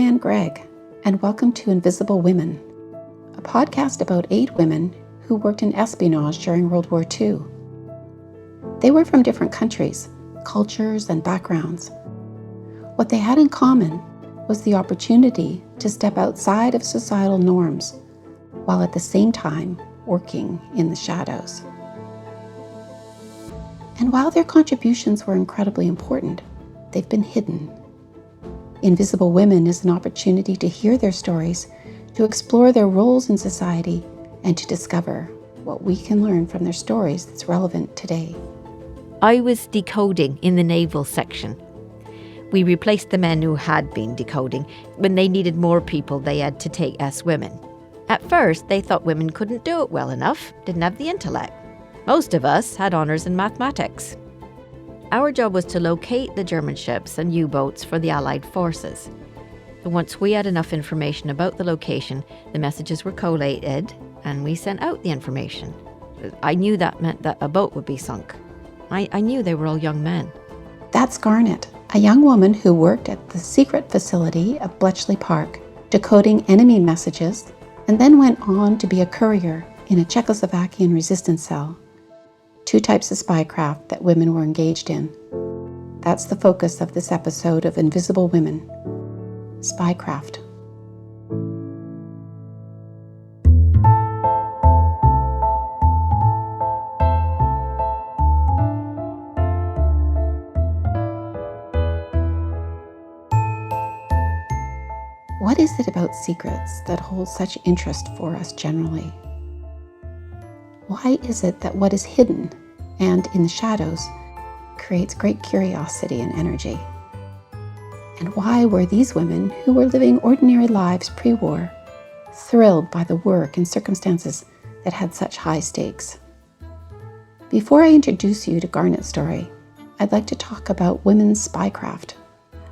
Diane Greig, and welcome to Invisible Women, a podcast about 8 women who worked in espionage during World War II. They were from different countries, cultures, and backgrounds. What they had in common was the opportunity to step outside of societal norms, while at the same time working in the shadows. And while their contributions were incredibly important, they've been hidden. Invisible Women is an opportunity to hear their stories, to explore their roles in society, and to discover what we can learn from their stories that's relevant today. I was decoding in the naval section. We replaced the men who had been decoding. When they needed more people, they had to take us women. At first, they thought women couldn't do it well enough, didn't have the intellect. Most of us had honours in mathematics. Our job was to locate the German ships and U-boats for the Allied forces. And once we had enough information about the location, the messages were collated and we sent out the information. I knew that meant that a boat would be sunk. I knew they were all young men. That's Garnet, a young woman who worked at the secret facility of Bletchley Park, decoding enemy messages, and then went on to be a courier in a Czechoslovakian resistance cell. 2 types of spycraft that women were engaged in. That's the focus of this episode of Invisible Women. Spycraft. What is it about secrets that holds such interest for us generally? Why is it that what is hidden and in the shadows creates great curiosity and energy? And why were these women, who were living ordinary lives pre-war, thrilled by the work and circumstances that had such high stakes? Before I introduce you to Garnet's story, I'd like to talk about women's spycraft.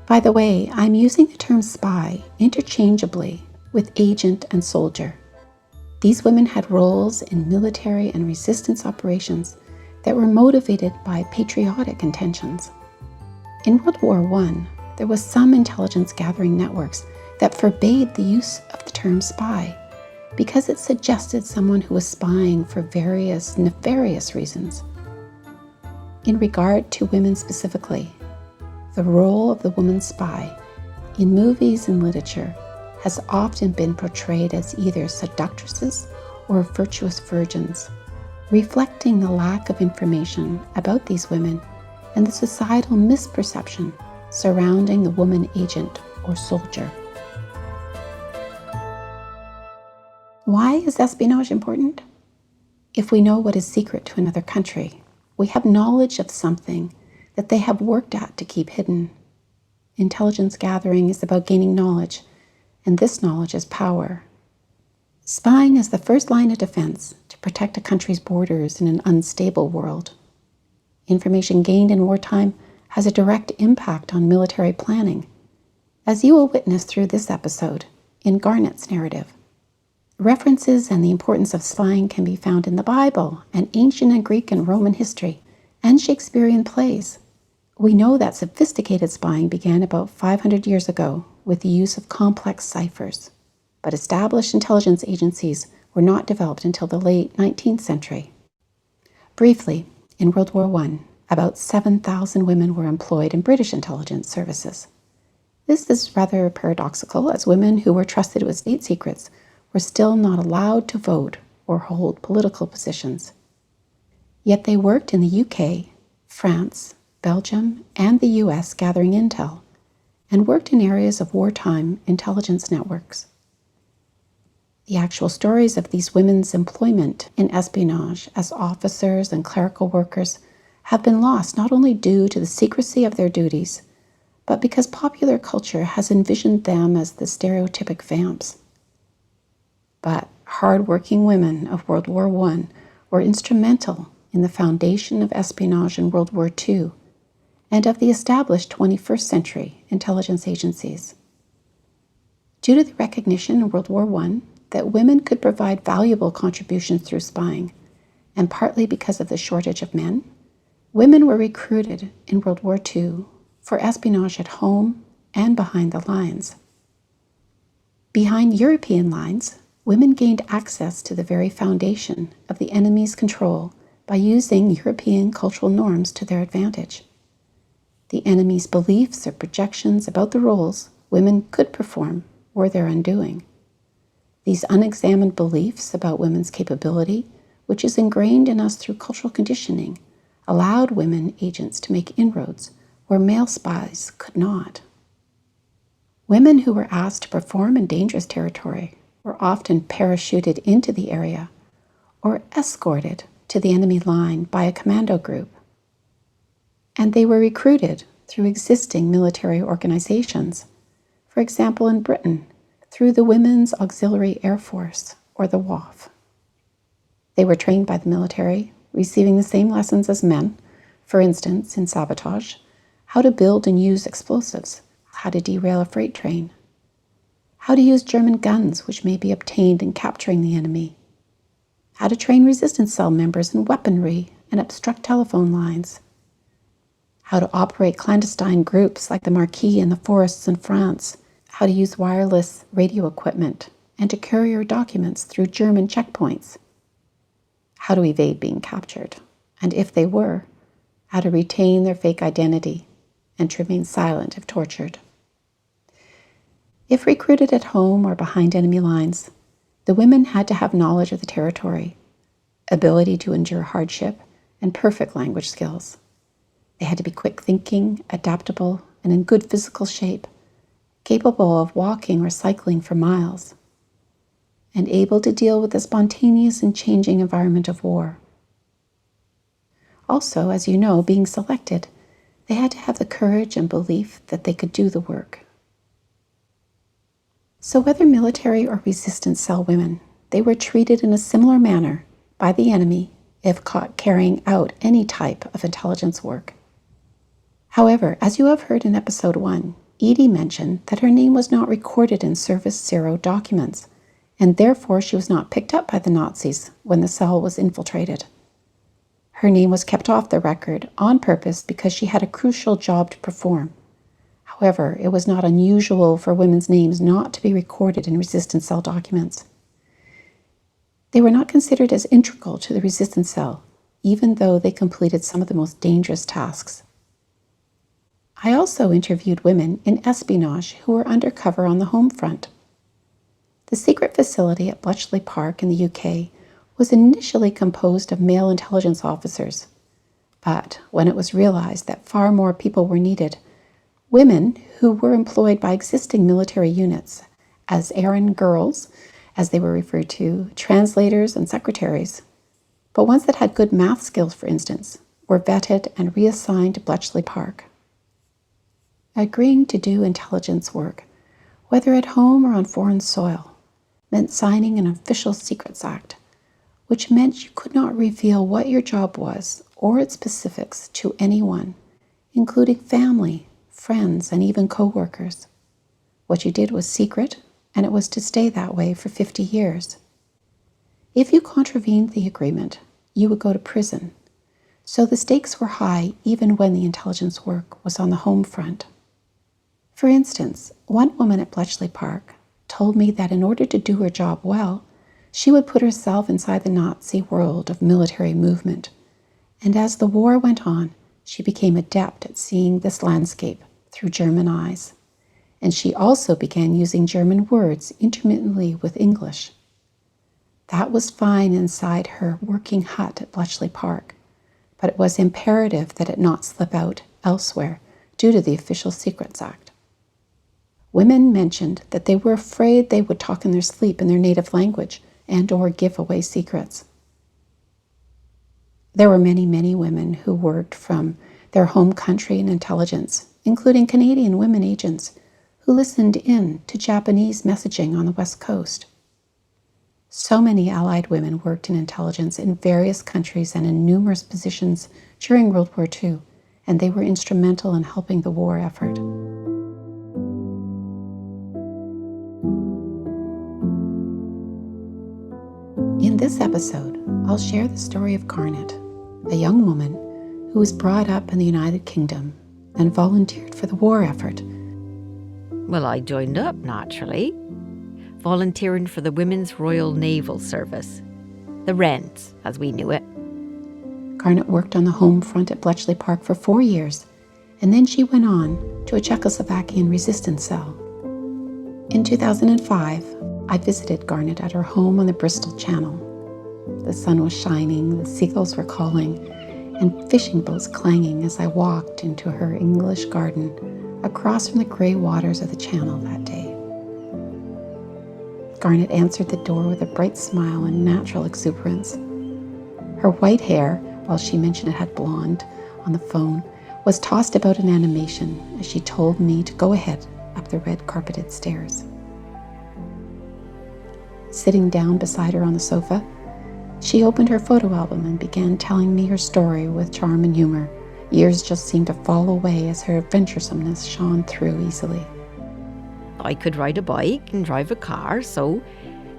By the way, I'm using the term spy interchangeably with agent and soldier. These women had roles in military and resistance operations that were motivated by patriotic intentions. In World War I, there was some intelligence gathering networks that forbade the use of the term spy because it suggested someone who was spying for various nefarious reasons. In regard to women specifically, the role of the woman spy in movies and literature has often been portrayed as either seductresses or virtuous virgins, reflecting the lack of information about these women and the societal misperception surrounding the woman agent or soldier. Why is espionage important? If we know what is secret to another country, we have knowledge of something that they have worked at to keep hidden. Intelligence gathering is about gaining knowledge, and this knowledge is power. Spying is the first line of defense to protect a country's borders in an unstable world. Information gained in wartime has a direct impact on military planning, as you will witness through this episode in Garnet's narrative. References and the importance of spying can be found in the Bible and ancient and Greek and Roman history and Shakespearean plays. We know that sophisticated spying began about 500 years ago with the use of complex ciphers, but established intelligence agencies were not developed until the late 19th century. Briefly, in World War I, about 7,000 women were employed in British intelligence services. This is rather paradoxical, as women who were trusted with state secrets were still not allowed to vote or hold political positions. Yet they worked in the UK, France, Belgium, and the US gathering intel, and worked in areas of wartime intelligence networks. The actual stories of these women's employment in espionage as officers and clerical workers have been lost not only due to the secrecy of their duties, but because popular culture has envisioned them as the stereotypic vamps. But hard-working women of World War I were instrumental in the foundation of espionage in World War II and of the established 21st century intelligence agencies. Due to the recognition in World War I that women could provide valuable contributions through spying, and partly because of the shortage of men, women were recruited in World War II for espionage at home and behind the lines. Behind European lines, women gained access to the very foundation of the enemy's control by using European cultural norms to their advantage. The enemy's beliefs or projections about the roles women could perform were their undoing. These unexamined beliefs about women's capability, which is ingrained in us through cultural conditioning, allowed women agents to make inroads where male spies could not. Women who were asked to perform in dangerous territory were often parachuted into the area or escorted to the enemy line by a commando group. And they were recruited through existing military organizations, for example in Britain, through the Women's Auxiliary Air Force, or the WAF. They were trained by the military, receiving the same lessons as men, for instance in sabotage, how to build and use explosives, how to derail a freight train, how to use German guns which may be obtained in capturing the enemy, how to train resistance cell members in weaponry and obstruct telephone lines, how to operate clandestine groups like the Marquis in the forests in France, how to use wireless radio equipment and to courier documents through German checkpoints, how to evade being captured, and if they were, how to retain their fake identity and to remain silent if tortured. If recruited at home or behind enemy lines, the women had to have knowledge of the territory, ability to endure hardship, and perfect language skills. They had to be quick-thinking, adaptable, and in good physical shape, capable of walking or cycling for miles, and able to deal with the spontaneous and changing environment of war. Also, as you know, being selected, they had to have the courage and belief that they could do the work. So whether military or resistance cell women, they were treated in a similar manner by the enemy if caught carrying out any type of intelligence work. However, as you have heard in episode 1, Edie mentioned that her name was not recorded in Service Zero documents, and therefore she was not picked up by the Nazis when the cell was infiltrated. Her name was kept off the record on purpose because she had a crucial job to perform. However, it was not unusual for women's names not to be recorded in resistance cell documents. They were not considered as integral to the resistance cell, even though they completed some of the most dangerous tasks. I also interviewed women in espionage who were undercover on the home front. The secret facility at Bletchley Park in the UK was initially composed of male intelligence officers, but when it was realized that far more people were needed, women who were employed by existing military units as errand girls, as they were referred to, translators and secretaries, but ones that had good math skills, for instance, were vetted and reassigned to Bletchley Park. Agreeing to do intelligence work, whether at home or on foreign soil, meant signing an official secrets act, which meant you could not reveal what your job was or its specifics to anyone, including family, friends, and even co-workers. What you did was secret, and it was to stay that way for 50 years. If you contravened the agreement, you would go to prison, so the stakes were high even when the intelligence work was on the home front. For instance, one woman at Bletchley Park told me that in order to do her job well, she would put herself inside the Nazi world of military movement, and as the war went on, she became adept at seeing this landscape through German eyes, and she also began using German words intermittently with English. That was fine inside her working hut at Bletchley Park, but it was imperative that it not slip out elsewhere due to the Official Secrets Act. Women mentioned that they were afraid they would talk in their sleep in their native language and or give away secrets. There were many, many women who worked from their home country in intelligence, including Canadian women agents who listened in to Japanese messaging on the West Coast. So many Allied women worked in intelligence in various countries and in numerous positions during World War II, and they were instrumental in helping the war effort. In this episode, I'll share the story of Garnet, a young woman who was brought up in the United Kingdom and volunteered for the war effort. Well, I joined up, naturally. volunteering for the Women's Royal Naval Service, the Wrens, as we knew it. Garnet worked on the home front at Bletchley Park for 4 years, and then she went on to a Czechoslovakian resistance cell. In 2005, I visited Garnet at her home on the Bristol Channel. The sun was shining, the seagulls were calling, and fishing boats clanging as I walked into her English garden across from the grey waters of the channel that day. Garnet answered the door with a bright smile and natural exuberance. Her white hair, while she mentioned it had blonde on the phone, was tossed about in animation as she told me to go ahead up the red carpeted stairs. Sitting down beside her on the sofa, she opened her photo album and began telling me her story with charm and humor. Years just seemed to fall away as her adventuresomeness shone through easily. I could ride a bike and drive a car, so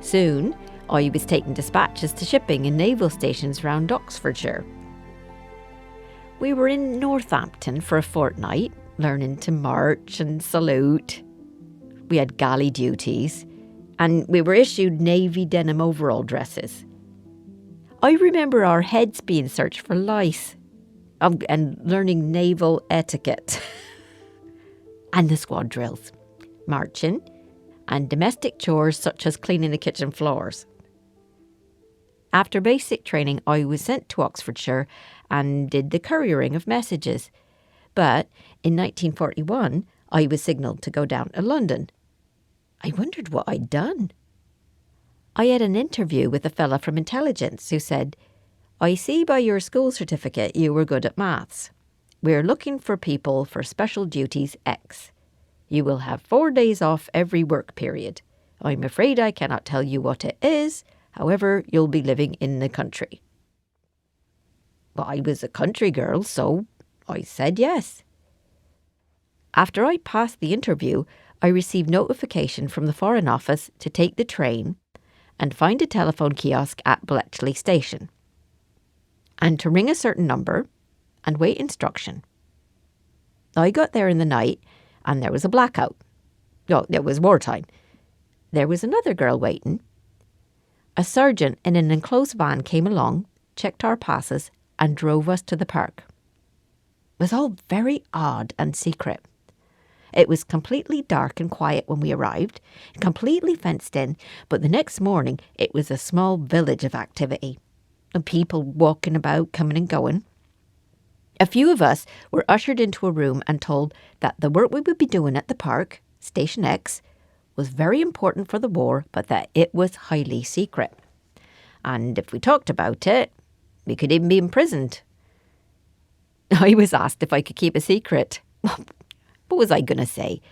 soon I was taking dispatches to shipping in naval stations around Oxfordshire. We were in Northampton for a fortnight, learning to march and salute. We had galley duties, and we were issued navy denim overall dresses. I remember our heads being searched for lice, and learning naval etiquette. And the squad drills, marching, and domestic chores such as cleaning the kitchen floors. After basic training, I was sent to Oxfordshire and did the couriering of messages. But in 1941, I was signalled to go down to London. I wondered what I'd done. I had an interview with a fella from intelligence who said, "I see by your school certificate you were good at maths. We're looking for people for special duties X. You will have 4 days off every work period. I'm afraid I cannot tell you what it is. However, you'll be living in the country." Well, I was a country girl, so I said yes. After I passed the interview, I received notification from the Foreign Office to take the train and find a telephone kiosk at Bletchley Station, and to ring a certain number and wait instruction. I got there in the night and there was a blackout. No, it was wartime. There was another girl waiting. A sergeant in an enclosed van came along, checked our passes and drove us to the park. It was all very odd and secret. It was completely dark and quiet when we arrived, completely fenced in, but the next morning it was a small village of activity, and people walking about, coming and going. A few of us were ushered into a room and told that the work we would be doing at the park, Station X, was very important for the war, but that it was highly secret. And if we talked about it, we could even be imprisoned. I was asked if I could keep a secret. What was I going to say?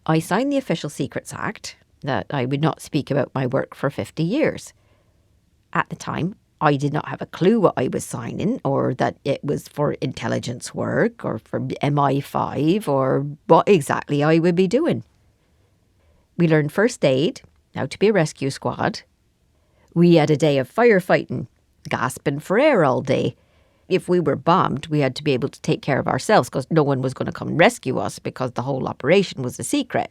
I signed the Official Secrets Act, that I would not speak about my work for 50 years. At the time, I did not have a clue what I was signing, or that it was for intelligence work, or for MI5, or what exactly I would be doing. We learned first aid, how to be a rescue squad. We had a day of firefighting, gasping for air all day. If we were bombed, we had to be able to take care of ourselves because no one was going to come and rescue us because the whole operation was a secret.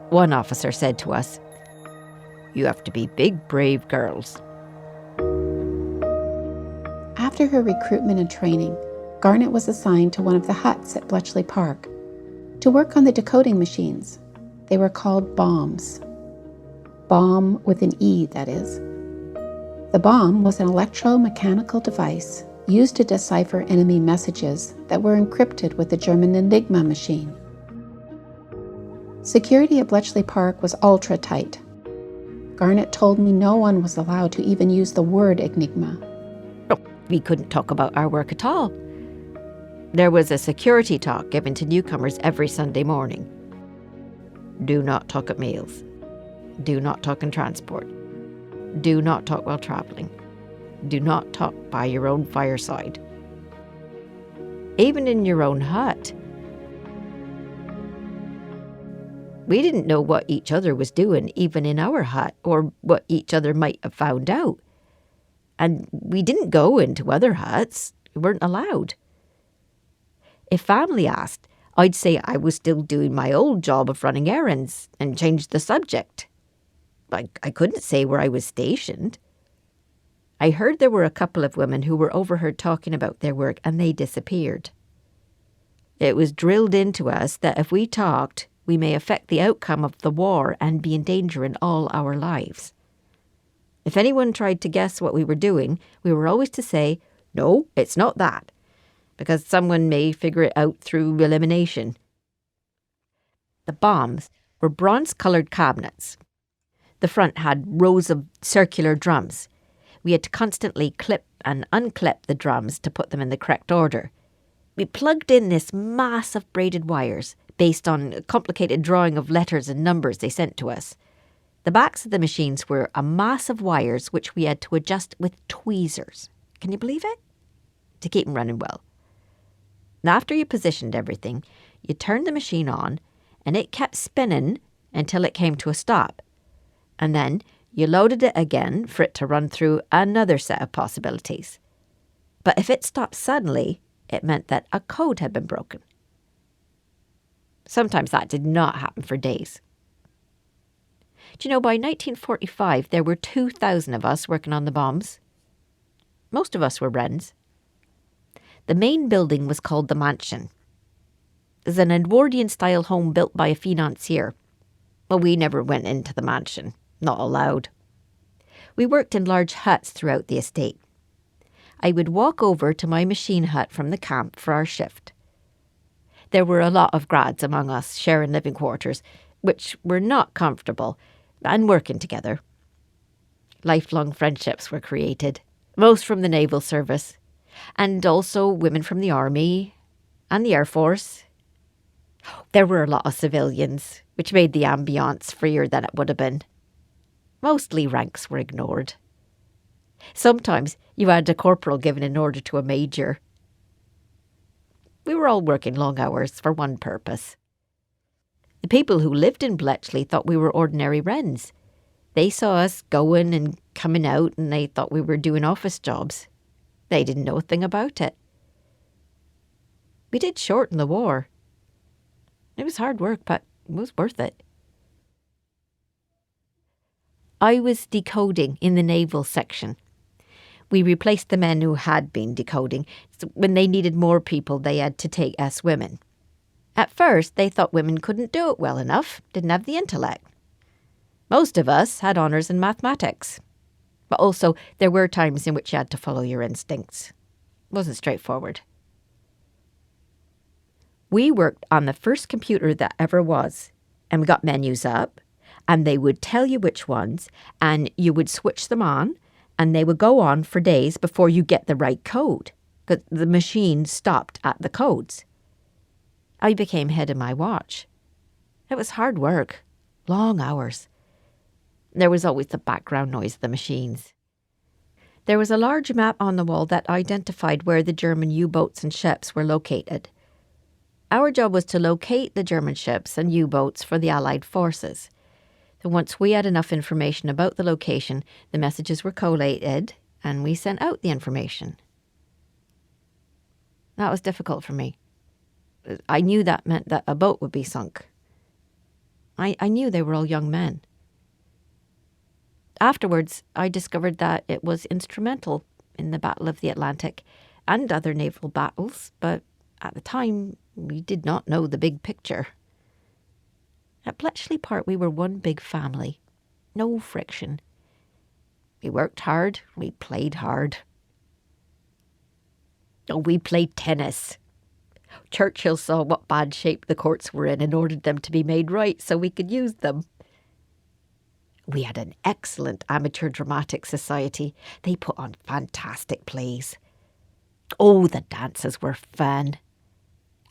One officer said to us, "You have to be big, brave girls." After her recruitment and training, Garnet was assigned to one of the huts at Bletchley Park to work on the decoding machines. They were called bombs. Bomb with an E, that is. The bomb was an electromechanical device used to decipher enemy messages that were encrypted with the German Enigma machine. Security at Bletchley Park was ultra tight. Garnet told me no one was allowed to even use the word Enigma. We couldn't talk about our work at all. There was a security talk given to newcomers every Sunday morning. Do not talk at meals. Do not talk in transport. Do not talk while travelling. Do not talk by your own fireside. Even in your own hut. We didn't know what each other was doing, even in our hut, or what each other might have found out. And we didn't go into other huts. We weren't allowed. If family asked, I'd say I was still doing my old job of running errands and change the subject. I couldn't say where I was stationed. I heard there were a couple of women who were overheard talking about their work and they disappeared. It was drilled into us that if we talked, we may affect the outcome of the war and be in danger in all our lives. If anyone tried to guess what we were doing, we were always to say, "No, it's not that," because someone may figure it out through elimination. The bombs were bronze-coloured cabinets. The front had rows of circular drums. We had to constantly clip and unclip the drums to put them in the correct order. We plugged in this mass of braided wires based on a complicated drawing of letters and numbers they sent to us. The backs of the machines were a mass of wires which we had to adjust with tweezers. Can you believe it? To keep them running well. And after you positioned everything, you turned the machine on and it kept spinning until it came to a stop. And then you loaded it again for it to run through another set of possibilities. But if it stopped suddenly, it meant that a code had been broken. Sometimes that did not happen for days. Do you know, by 1945, there were 2,000 of us working on the bombs. Most of us were Wrens. The main building was called the Mansion. It was an Edwardian-style home built by a financier. But we never went into the mansion. Not allowed. We worked in large huts throughout the estate. I would walk over to my machine hut from the camp for our shift. There were a lot of grads among us sharing living quarters, which were not comfortable, and working together. Lifelong friendships were created, most from the naval service, and also women from the army and the Air Force. There were a lot of civilians, which made the ambience freer than it would have been. Mostly ranks were ignored. Sometimes you had a corporal giving an order to a major. We were all working long hours for one purpose. The people who lived in Bletchley thought we were ordinary Wrens. They saw us going and coming out and they thought we were doing office jobs. They didn't know a thing about it. We did shorten the war. It was hard work, but it was worth it. I was decoding in the naval section. We replaced the men who had been decoding. So when they needed more people, they had to take us women. At first, they thought women couldn't do it well enough, didn't have the intellect. Most of us had honours in mathematics. But also, there were times in which you had to follow your instincts. It wasn't straightforward. We worked on the first computer that ever was, and we got menus up, and they would tell you which ones, and you would switch them on, and they would go on for days before you get the right code, because the machine stopped at the codes. I became head of my watch. It was hard work, long hours. There was always the background noise of the machines. There was a large map on the wall that identified where the German U-boats and ships were located. Our job was to locate the German ships and U-boats for the Allied forces. So once we had enough information about the location, the messages were collated and we sent out the information. That was difficult for me. I knew that meant that a boat would be sunk. I knew they were all young men. Afterwards, I discovered that it was instrumental in the Battle of the Atlantic and other naval battles, but at the time, we did not know the big picture. At Bletchley Park, we were one big family. No friction. We worked hard. We played hard. Oh, we played tennis. Churchill saw what bad shape the courts were in and ordered them to be made right so we could use them. We had an excellent amateur dramatic society. They put on fantastic plays. Oh, the dances were fun.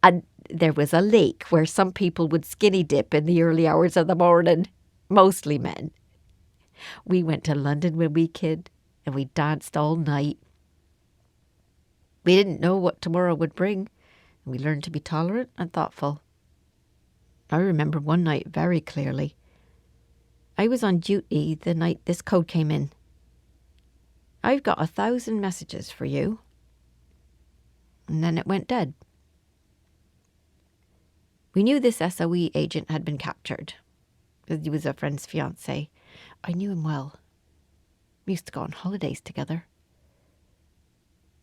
And there was a lake where some people would skinny dip in the early hours of the morning, mostly men. We went to London when we kid, and we danced all night. We didn't know what tomorrow would bring, and we learned to be tolerant and thoughtful. I remember one night very clearly. I was on duty the night this code came in. "I've got 1,000 messages for you." And then it went dead. We knew this SOE agent had been captured, because he was a friend's fiancé. I knew him well. We used to go on holidays together.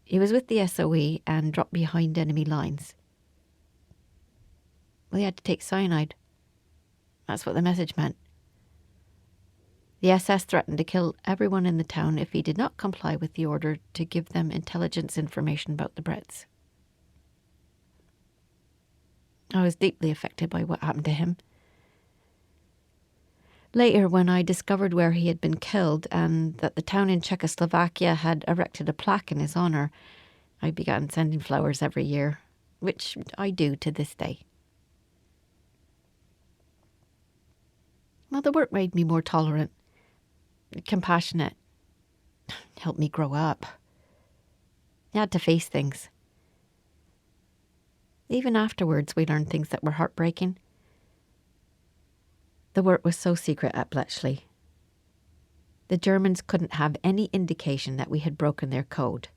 He was with the SOE and dropped behind enemy lines. Well, he had to take cyanide. That's what the message meant. The SS threatened to kill everyone in the town if he did not comply with the order to give them intelligence information about the Brits. I was deeply affected by what happened to him. Later, when I discovered where he had been killed and that the town in Czechoslovakia had erected a plaque in his honour, I began sending flowers every year, which I do to this day. Well, the work made me more tolerant, compassionate, helped me grow up. I had to face things. Even afterwards, we learned things that were heartbreaking. The work was so secret at Bletchley. The Germans couldn't have any indication that we had broken their code.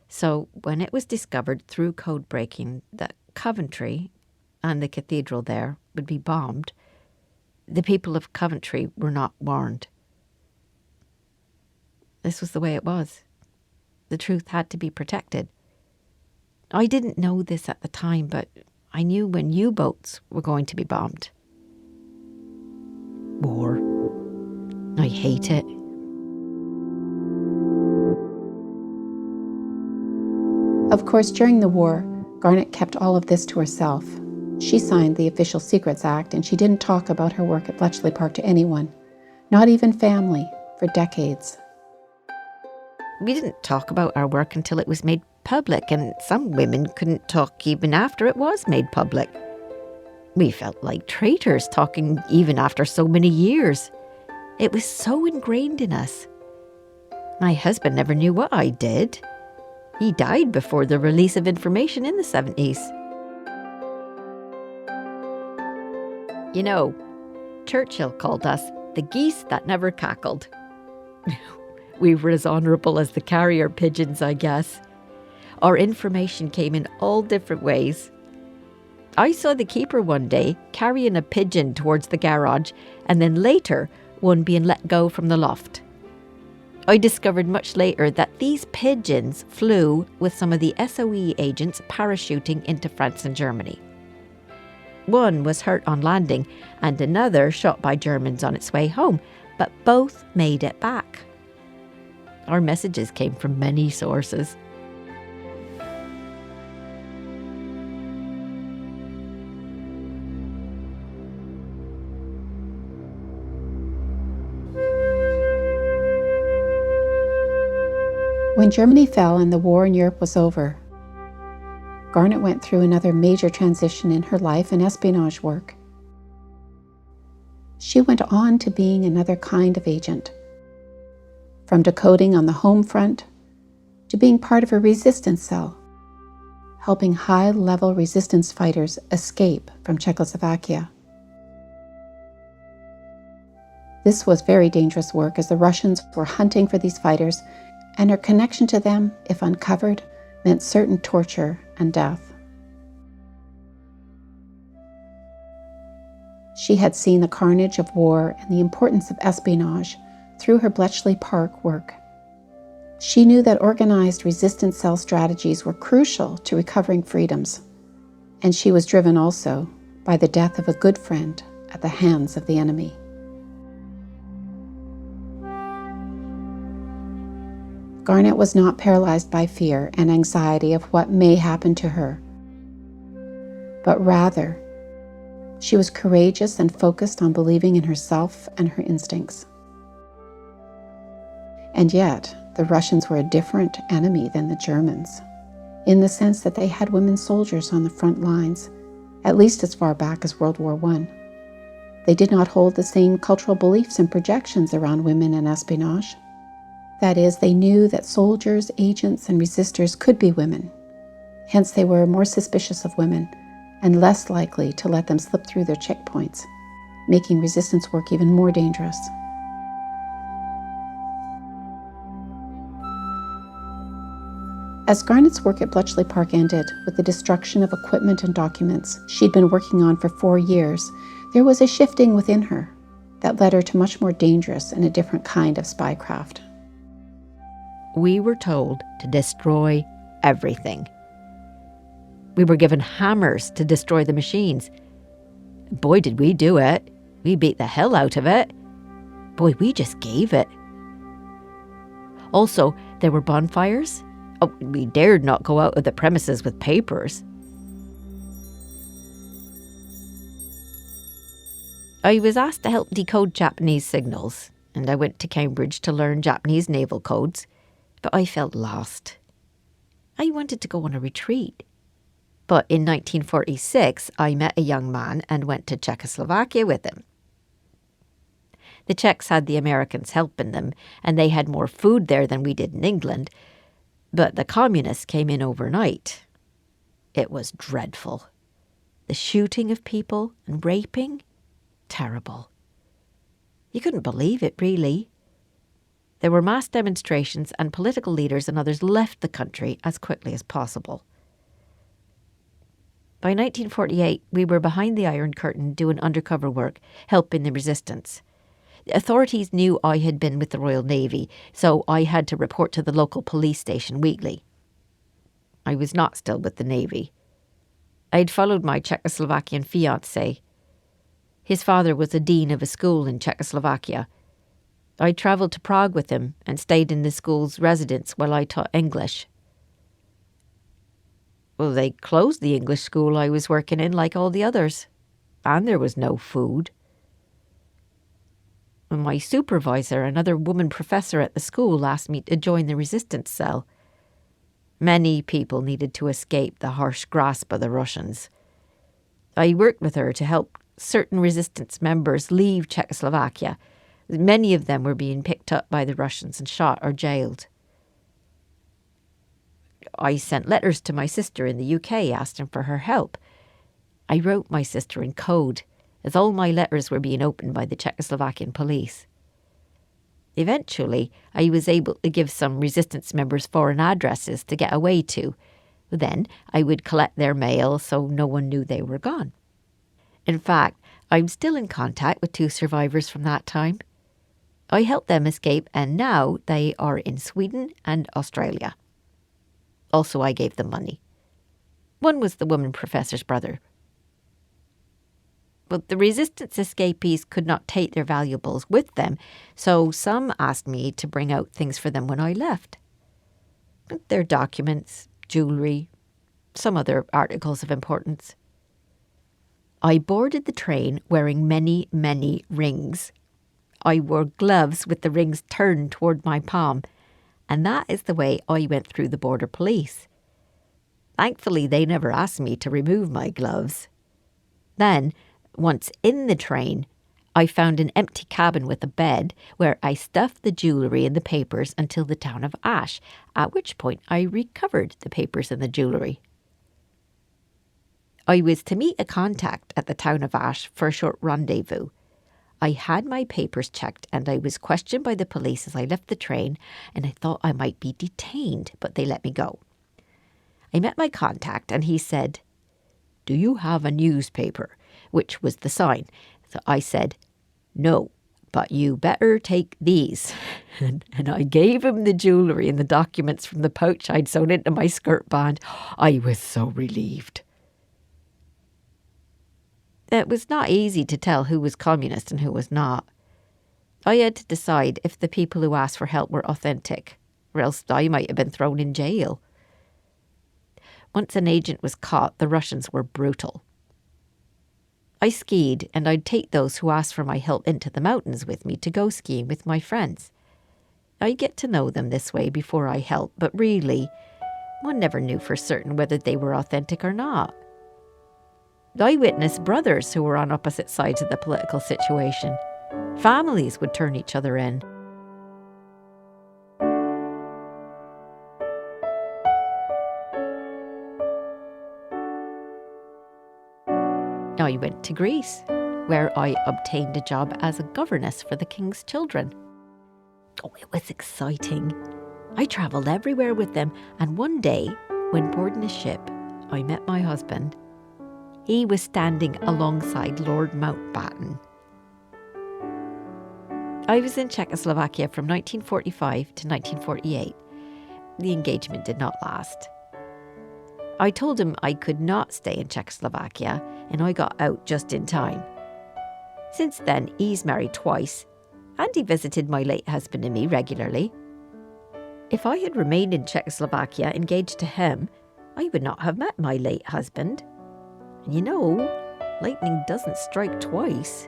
So when it was discovered through code breaking that Coventry and the cathedral there would be bombed, the people of Coventry were not warned. This was the way it was. The truth had to be protected. I didn't know this at the time, but I knew when U-boats were going to be bombed. War. I hate it. Of course, during the war, Garnet kept all of this to herself. She signed the Official Secrets Act, and she didn't talk about her work at Bletchley Park to anyone, not even family, for decades. We didn't talk about our work until it was made public, and some women couldn't talk even after it was made public. We felt like traitors talking even after so many years. It was so ingrained in us. My husband never knew what I did. He died before the release of information in the 70s. You know, Churchill called us the geese that never cackled. We were as honourable as the carrier pigeons, I guess. Our information came in all different ways. I saw the keeper one day carrying a pigeon towards the garage, and then later one being let go from the loft. I discovered much later that these pigeons flew with some of the SOE agents parachuting into France and Germany. One was hurt on landing and another shot by Germans on its way home, but both made it back. Our messages came from many sources. When Germany fell and the war in Europe was over, Garnet went through another major transition in her life in espionage work. She went on to being another kind of agent, from decoding on the home front to being part of a resistance cell, helping high-level resistance fighters escape from Czechoslovakia. This was very dangerous work as the Russians were hunting for these fighters, and her connection to them, if uncovered, meant certain torture and death. She had seen the carnage of war and the importance of espionage through her Bletchley Park work. She knew that organized resistance cell strategies were crucial to recovering freedoms, and she was driven also by the death of a good friend at the hands of the enemy. Garnet was not paralyzed by fear and anxiety of what may happen to her, but rather, she was courageous and focused on believing in herself and her instincts. And yet, the Russians were a different enemy than the Germans, in the sense that they had women soldiers on the front lines, at least as far back as World War I. They did not hold the same cultural beliefs and projections around women and espionage. That is, they knew that soldiers, agents, and resistors could be women. Hence, they were more suspicious of women and less likely to let them slip through their checkpoints, making resistance work even more dangerous. As Garnet's work at Bletchley Park ended with the destruction of equipment and documents she'd been working on for 4 years, there was a shifting within her that led her to much more dangerous and a different kind of spycraft. We were told to destroy everything. We were given hammers to destroy the machines. Boy, did we do it. We beat the hell out of it. Boy, we just gave it. Also, there were bonfires. Oh, we dared not go out of the premises with papers. I was asked to help decode Japanese signals, and I went to Cambridge to learn Japanese naval codes, but I felt lost. I wanted to go on a retreat. But in 1946, I met a young man and went to Czechoslovakia with him. The Czechs had the Americans helping them, and they had more food there than we did in England. But the communists came in overnight. It was dreadful. The shooting of people and raping, terrible. You couldn't believe it, really. There were mass demonstrations, and political leaders and others left the country as quickly as possible. By 1948, we were behind the Iron Curtain doing undercover work, helping the resistance. The authorities knew I had been with the Royal Navy, so I had to report to the local police station weekly. I was not still with the Navy. I'd followed my Czechoslovakian fiancé. His father was a dean of a school in Czechoslovakia. I travelled to Prague with him and stayed in the school's residence while I taught English. Well, they closed the English school I was working in like all the others, and there was no food. My supervisor, another woman professor at the school, asked me to join the resistance cell. Many people needed to escape the harsh grasp of the Russians. I worked with her to help certain resistance members leave Czechoslovakia. Many of them were being picked up by the Russians and shot or jailed. I sent letters to my sister in the UK asking for her help. I wrote my sister in code, as all my letters were being opened by the Czechoslovakian police. Eventually, I was able to give some resistance members foreign addresses to get away to. Then I would collect their mail so no one knew they were gone. In fact, I'm still in contact with 2 survivors from that time. I helped them escape, and now they are in Sweden and Australia. Also, I gave them money. One was the woman professor's brother. But the resistance escapees could not take their valuables with them, so some asked me to bring out things for them when I left. Their documents, jewellery, some other articles of importance. I boarded the train wearing many, many rings. I wore gloves with the rings turned toward my palm, and that is the way I went through the border police. Thankfully, they never asked me to remove my gloves. Then, once in the train, I found an empty cabin with a bed where I stuffed the jewellery and the papers until the town of Ash, at which point I recovered the papers and the jewellery. I was to meet a contact at the town of Ash for a short rendezvous. I had my papers checked and I was questioned by the police as I left the train, and I thought I might be detained, but they let me go. I met my contact and he said, "Do you have a newspaper?" which was the sign. So I said, "No, but you better take these." And I gave him the jewellery and the documents from the pouch I'd sewn into my skirt band. I was so relieved. It was not easy to tell who was communist and who was not. I had to decide if the people who asked for help were authentic, or else I might have been thrown in jail. Once an agent was caught, the Russians were brutal. I skied, and I'd take those who asked for my help into the mountains with me to go skiing with my friends. I'd get to know them this way before I helped, but really, one never knew for certain whether they were authentic or not. I witnessed brothers who were on opposite sides of the political situation. Families would turn each other in. I went to Greece, where I obtained a job as a governess for the king's children. Oh, it was exciting. I travelled everywhere with them, and one day, when boarding a ship, I met my husband. He was standing alongside Lord Mountbatten. I was in Czechoslovakia from 1945 to 1948. The engagement did not last. I told him I could not stay in Czechoslovakia, and I got out just in time. Since then, he's married twice, and he visited my late husband and me regularly. If I had remained in Czechoslovakia engaged to him, I would not have met my late husband. And you know, lightning doesn't strike twice.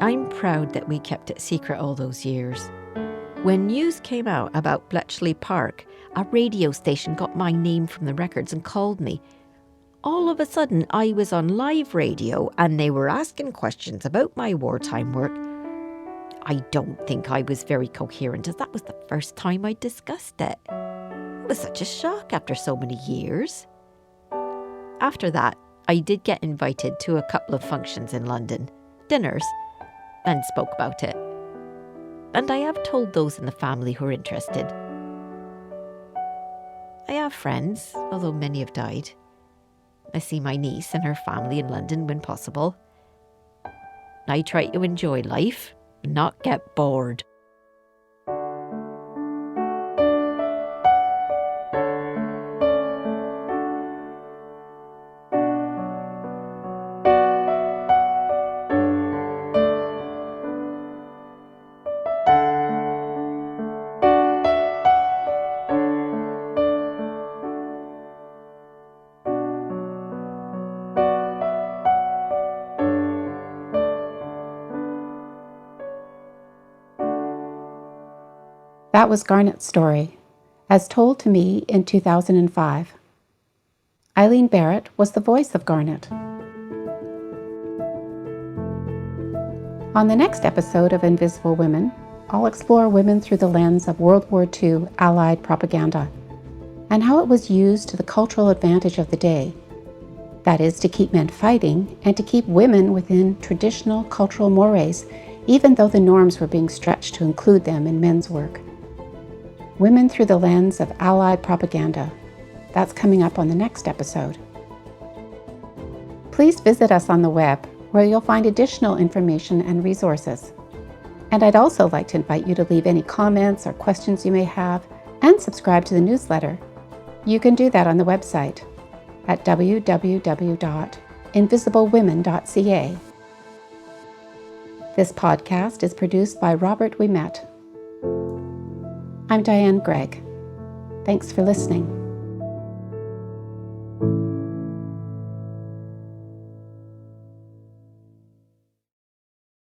I'm proud that we kept it secret all those years. When news came out about Bletchley Park, a radio station got my name from the records and called me. All of a sudden, I was on live radio and they were asking questions about my wartime work. I don't think I was very coherent, as that was the first time I discussed it. It was such a shock after so many years. After that, I did get invited to a couple of functions in London, dinners, and spoke about it. And I have told those in the family who are interested. I have friends, although many have died. I see my niece and her family in London when possible. I try to enjoy life and not get bored. That was Garnet's story, as told to me in 2005. Eileen Barrett was the voice of Garnet. On the next episode of Invisible Women, I'll explore women through the lens of World War II Allied propaganda and how it was used to the cultural advantage of the day. That is, to keep men fighting and to keep women within traditional cultural mores, even though the norms were being stretched to include them in men's work. Women through the lens of Allied propaganda. That's coming up on the next episode. Please visit us on the web, where you'll find additional information and resources. And I'd also like to invite you to leave any comments or questions you may have and subscribe to the newsletter. You can do that on the website at www.invisiblewomen.ca. This podcast is produced by Robert Ouimet. I'm Diane Greig. Thanks for listening.